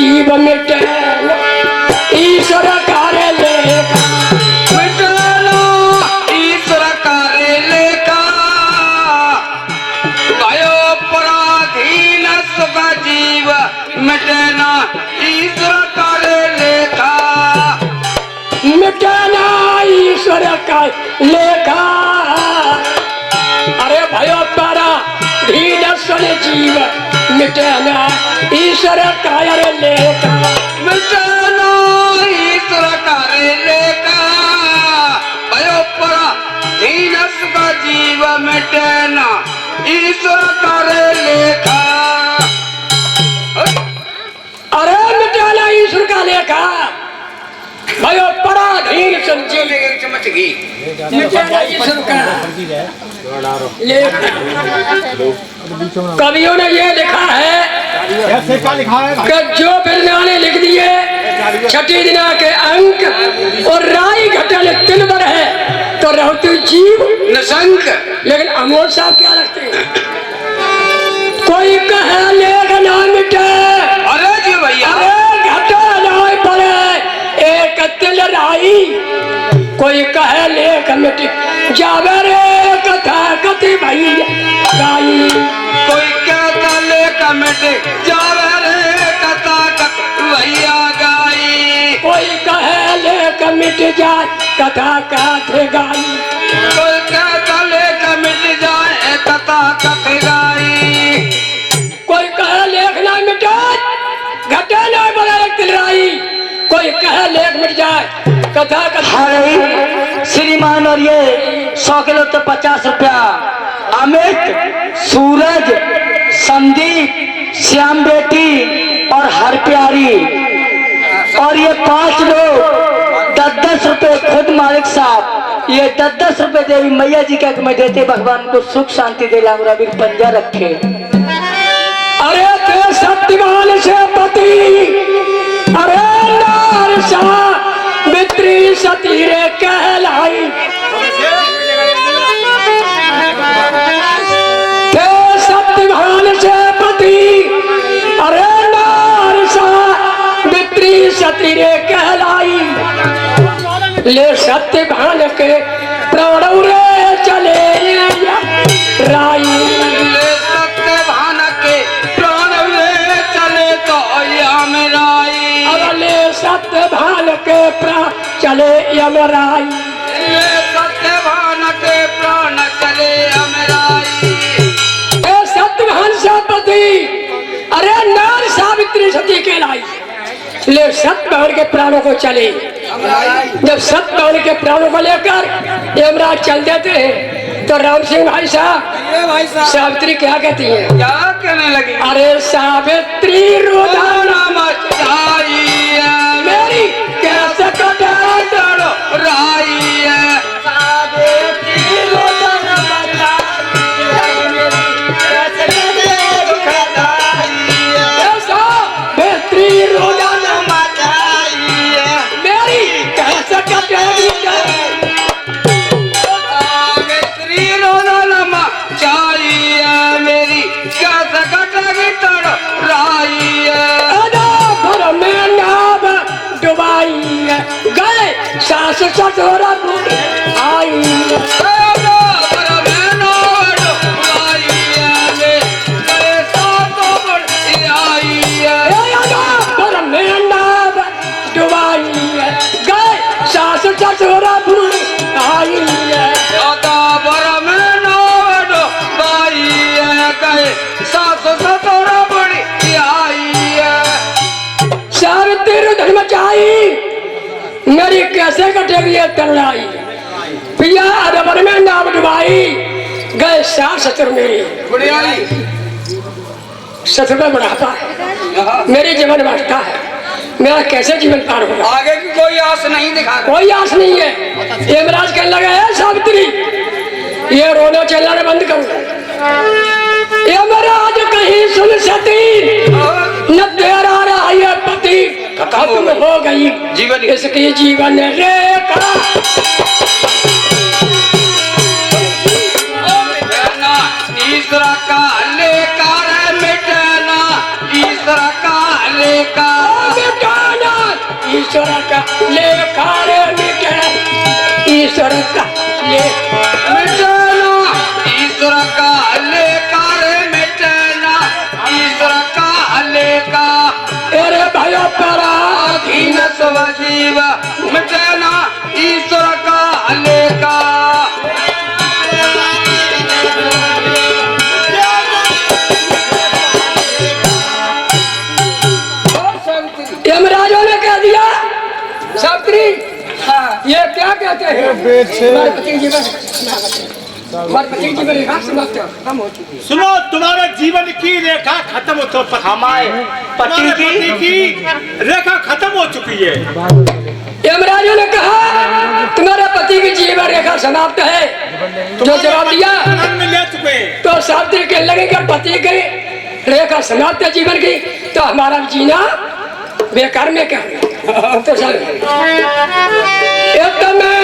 जीव मिटे ईश्वर कार्य लेखा मिटना ईश्वर कार्य लेखा भयो पराधीन सुख जीव मिटना ईश्वर कार्य लेखा मिटना ईश्वर का लेखा। अरे भयो पराधीन सुख जीव मिटना ईश्वर कार्य लेखा मिटना ईश्वर कार्य लेखा भयो पराधीन सुख जीव मिटना ईश्वर कार्य लेखा। अरे मिटाना ईश्वर का लेखा भयो पराधीन संजीव चमच गई मिटाना ईश्वर का लेखा। कवियों ने ये लिखा है कि जो बिरला ने लिख दिए छठी दिना के अंक और राई घटल तिल भर है तो रहतु जीव निशंक। लेकिन अमोल साहब क्या लगते हैं? कोई कहे लेख ना मिटे अरे जी भैया घटा ना पड़े एक तिल राई कोई कहे लेख मिट जावे रे कथा कथी भैया गाई कोई कहता लेख मिट जावे रे कथा कथ भैया गाई कोई कहे लेख मिट जाए कथा कथे गाई कोई कहता लेख मिट जाए कथा कथ गाई कोई कहे लेख ना मिटे घटे ना बड़ा एक तिल राई कोई कहे लेख मिट जाए कथा कथा श्रीमान और ये 100 किलो तो 50 रुपया अमित सूरज संदीप श्याम बेटी और हर प्यारी और ये 5 लोग 10-10 रुपए खुद मालिक साहब ये 10-10 रुपए देवी मैया जी का मैं देते भगवान को सुख शांति दे लाऊंगा भी पंजा रखे। अरे ते सत्यवान से पति अरे नार सा मित्री सती रे कहलाई ते सत्यवान से पति अरे नार सा मित्री सती रे कहलाई ले सत्यवान के प्राण रे चले राई ले सत्यवान के प्राण वे चले तो यम राई अगले सत्यवान के प्राण चले यमराई ले सत्यवान के प्राण चले यम राई ए सत्यवान सापति अरे नार सावित्री सती के लाई ले सत्यवान के प्राणों को चले जब सत्यवान के प्राणों को लेकर यमराज चल देते हैं तो राम सिंह भाई साहब सावित्री क्या कहती है? क्या कहने लगी? अरे सावित्री रोदाना मचाई मेरी कैसे कटे राई सावित्री रोदाना सावित्री रोदाना मेरी कैसे कटेगी मेरी क्या सकटेगी तड़ राई में नाव डुबाई गए सास ससुरा आई सास ससुरा आई सावित्री धर्म चाहिए मेरी कैसे कटेगी ये तलवाई पिया अरबर में नाव डुबाई गए सास ससुर मेरी ससुर में बढ़ाता है मेरे जीवन बढ़ता है मेरा कैसे जीवन पार होगा? आगे की कोई आस नहीं दिखा कोई आस नहीं है। यमराज कहने लगा है सावित्री ये रोना चलना बंद करो। यमराज कहीं सुन सती न तेरा रहा ये पति खत्म हो गई जीवन इसकी जीवन रेखा ईश्वर का लेकर मिटना ईश्वर का लेकर ईश्वर का लेखा रे मिटे, ईश्वर का मिटना ईश्वर का लेखा रे मिटना ईश्वर का लेखा अरे भयो पराधीन सब जीव मिटना ईश्वर का लेखा यमराजों ने कह दिया सावित्री, ये क्या कहते हैं? हमारे पति की जीवन रेखा समाप्त खत्म हो चुकी है। सुनो, तुम्हारे जीवन की रेखा खत्म हो चुकी है। हमारे पति पति की रेखा खत्म हो चुकी है। यमराजों ने कहा तुम्हारे पति की जीवन रेखा समाप्त है। जो जवाब दिया जन्म ले चुके हैं। तो सावित्री के लगेगा पति की रेखा समाप्त है जीवन की, तो हमारा जीना बेकार में क्या तो चल एक में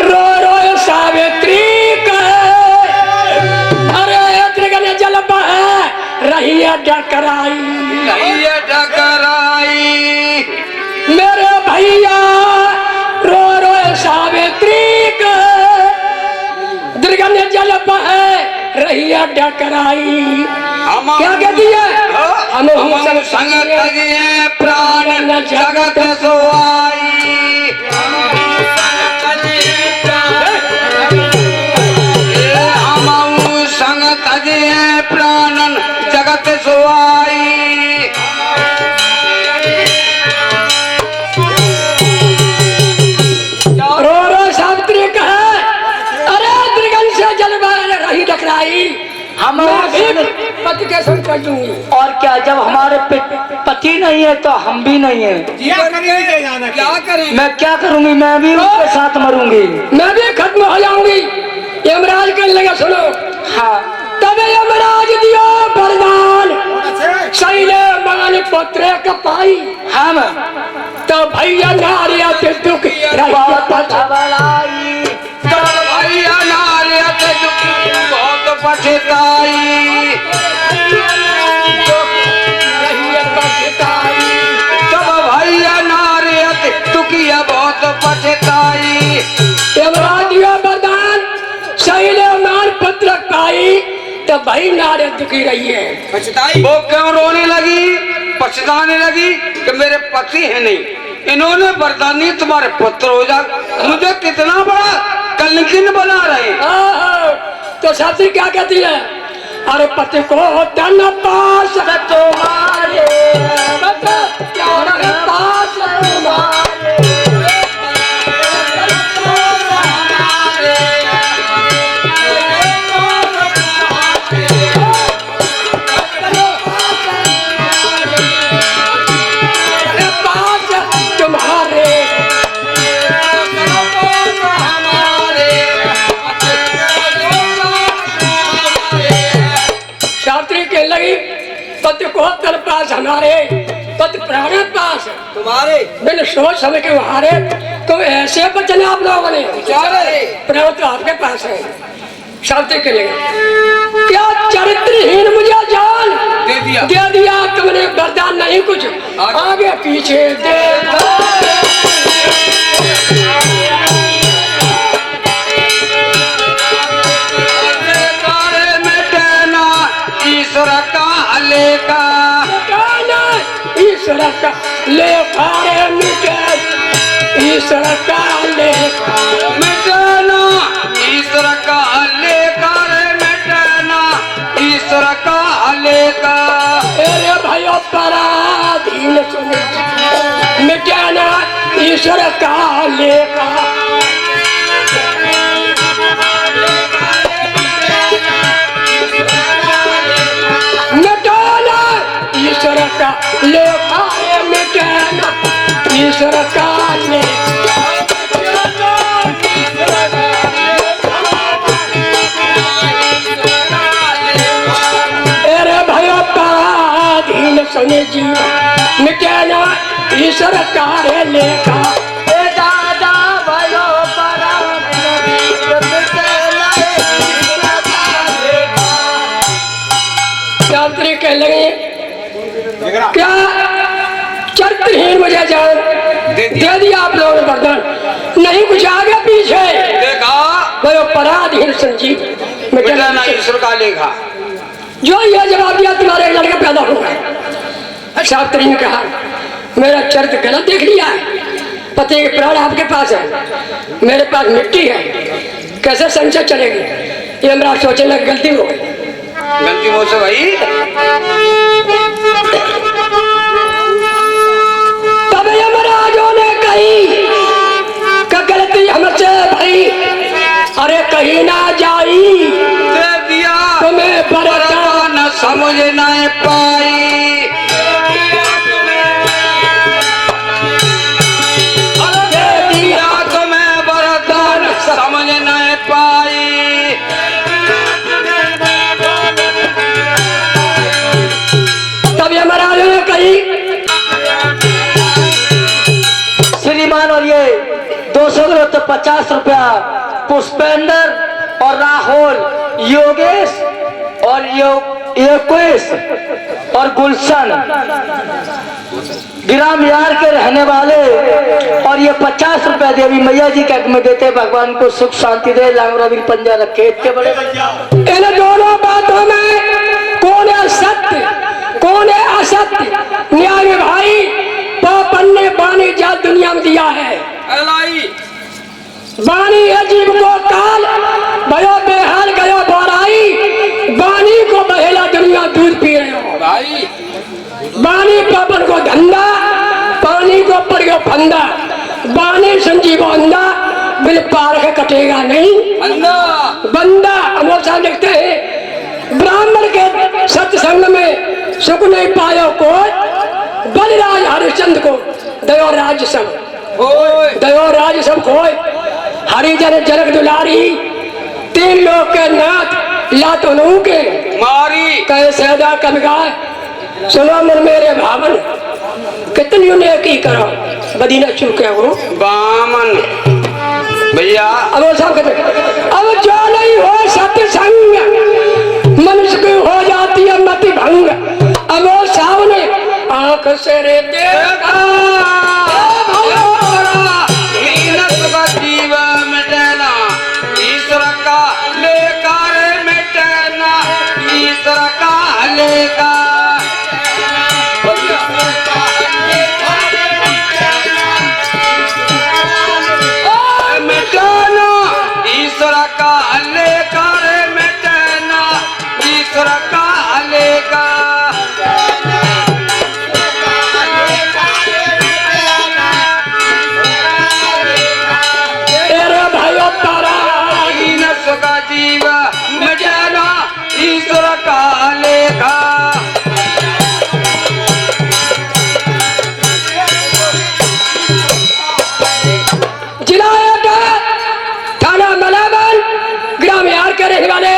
रो रो सावित्री का, अरे त्रिगने जल बहे रही डकराई, टकराई मेरे भैया रो रो सावित्री का, त्रिगने जल बहे रही डकराई। क्या कहती है? हम संग तगे प्राण जगत सोआई हम संग तगे प्राणन जगत सोआई रो रो सावित्री कहे अरे त्रिगन से जल रही टकराई, मैं भी पति के संग कर दूंगी। और क्या, जब हमारे पति नहीं है तो हम भी नहीं है। क्या करें मैं क्या करूंगी? मैं भी उसके साथ मरूंगी। मैं भी खत्म हो जाऊंगी। यमराज कहने लगा सुनो, हाँ, तब यमराज दियो वरदान शैले मान पुत्र कपाई, हम तो भैया नारिया ते दुख बहुत घबराई, भैया नारियत बहुत पछताई तब भैया नारियत तुकिया बहुत पछताई यमराज दियो वरदान शैले मान पुत्र पाई, तो भाई नारिया दुखी रही है। वो क्यों रोने लगी, पछताने लगी कि मेरे पति है नहीं, इन्होंने वरदान दिया तुम्हारे पुत्र हो जा। मुझे कितना बड़ा कलंकिन बना रहे। तो साथी क्या कहती है? अरे पति को धन पास तुम्हारे पास तुम्हारे शास्त्री के लगी पति को तर पास हमारे पति प्राण पास तुम्हारे बिन सोच समझ के हारे, तो ऐसे बचने आप लोगों ने प्राण तो आपके पास है। शास्त्री के लगे क्या चरित्रहीन मुझे जान दे दिया तुमने वरदान, नहीं कुछ आगे पीछे देखा। ईश्वर का लेखा ईश्वर का लेखा रे मिटे, ईश्वर का लेखा मिटना ईश्वर का लेखा रे मिटना ईश्वर का लेखा अरे भयो पराधीन सुने मिटाना ईश्वर का लेखा। मिटाना ईश्वर का लेखा मिटाना ईश्वर का लेखा। अरे भयो पराधीन सुने जीवा मिटाना ईश्वर का लेखा। दादा भयो शास्त्री कह लगे क्या चरित्रहीन मुझे जान दे दिया आप लोगों ने वरदान, नहीं कुछ आगे पीछे देखा वो पराधीन संजीव बेटा ना ईश्वर का लेखा। जो यह जवाब दिया तुम्हारे एक लड़का पैदा होगा। शास्त्री ने कहा मेरा चरित्र गलत देख लिया है, पति के प्राण आपके पास है, मेरे पास मिट्टी है, कैसे संचय चलेगी। ये मेरा सोचने लग गलती हो गई। गलती मुझसे भाई। तब यमराजों ने कही कि गलती हमसे भाई, अरे कहीं ना जाई दे दिया तुम्हें वरदान समझ न पाई। दे दिया तुम्हें वरदान समझ न पाई। तब यमराजों ने कही श्रीमान और ये 250 रुपया पुष्पेंद्र और राहुल, योगेश और योगेश और गुलशन ग्राम यार के रहने वाले, और ये 50 रुपया देवी मैया जी के हक में देते, भगवान को सुख शांति दे, लांगरा भी पंजा रखे। इतने बड़े इन दोनों बातों में कौन है सत्य कौन है असत्य, न्याय में भाई पापन ने बानी जा दुनिया में दिया है। बानी है जीव को काल भयो बेहाल गयो बोराई, बानी को बहेला दुनिया दूध पी रहे हो भाई। बानी पापन को धंधा, पानी को पड़ गयो फंदा, बानी संजीव अंधा बिल पार के कटेगा नहीं अंधा बंदा। अमोल साहब लिखते हैं ब्राह्मण के सत्संग में सुख नहीं पायो कोई, बलिराज हरिश्चंद्र को दयो राज सब दयो राज सब खोए। हरिजन जनक दुलारी, 3 लोग के नाथ लातो नू के मारी। कहे सैदा कब गाय सुनो मन मेरे भावन, कितनी उन्हें की करो बदी न चूके वो बामन भैया। अब वो साहब कहते अब जो नहीं हो सत्संग मनुष्य की हो जाती है मति भंग। अब वो साहब ने आंख से रे देखा जीव मिटना ईश्वर का लेकर मिटना, ईश्वर का लेकर मिटना, ईश्वर का लेकर मिटना, ईश्वर का लेकर। का जीव मिटना ईश्वर का लेखा। जिला थाना मलावन, ग्राम यार के रहने वाले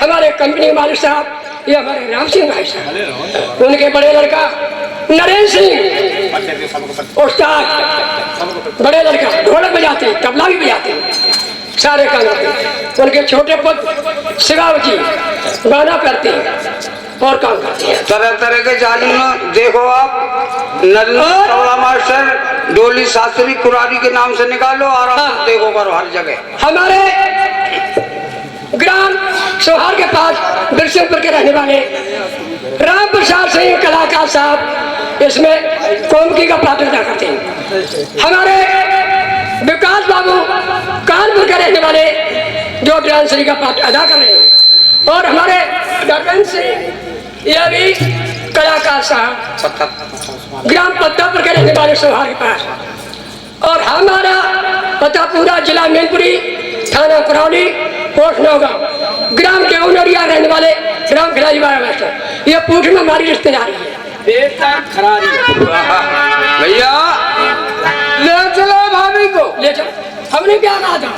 हमारे कंपनी के मालिक साहब, ये हमारे राम सिंह भाई साहब, उनके बड़े लड़का नरेंद्र सिंह उस्ताद, बड़े लड़का ढोलक बजाते, तबला भी बजाते, सारे काम करते। उनके छोटे पुत्र शिवाजी गाना करते हैं और काम करते हैं। तरह तरह के जालिम देखो आप, नल्ला मास्टर डोली शास्त्री कुरारी के नाम से निकालो और आप देखो करो हर जगह। हमारे ग्राम सोहार के पास बिरसिंहपुर के रहने वाले राम प्रसाद सिंह कलाकार साहब इसमें कोमकी का पात्र अदा करते हैं। हमारे विकास बाबू कानपुर के रहने वाले जो डांसरी का पात्र अदा कर रहे हैं, और हमारे दर्पण सिंह यह भी कलाकार साहब ग्राम पत्तापुर के रहने वाले सोहार के पास, और हमारा पता पूरा जिला मैनपुरी, थाना करौली, पोस्ट नौगांव, ग्राम देवनरिया रहने वाले ग्राम खिलाड़ी मास्टर, ये पूछ में हमारी रिश्तेदारी है। बेटा खरारी भैया ले चलो भाभी को, ले चलो, हमने क्या कहा था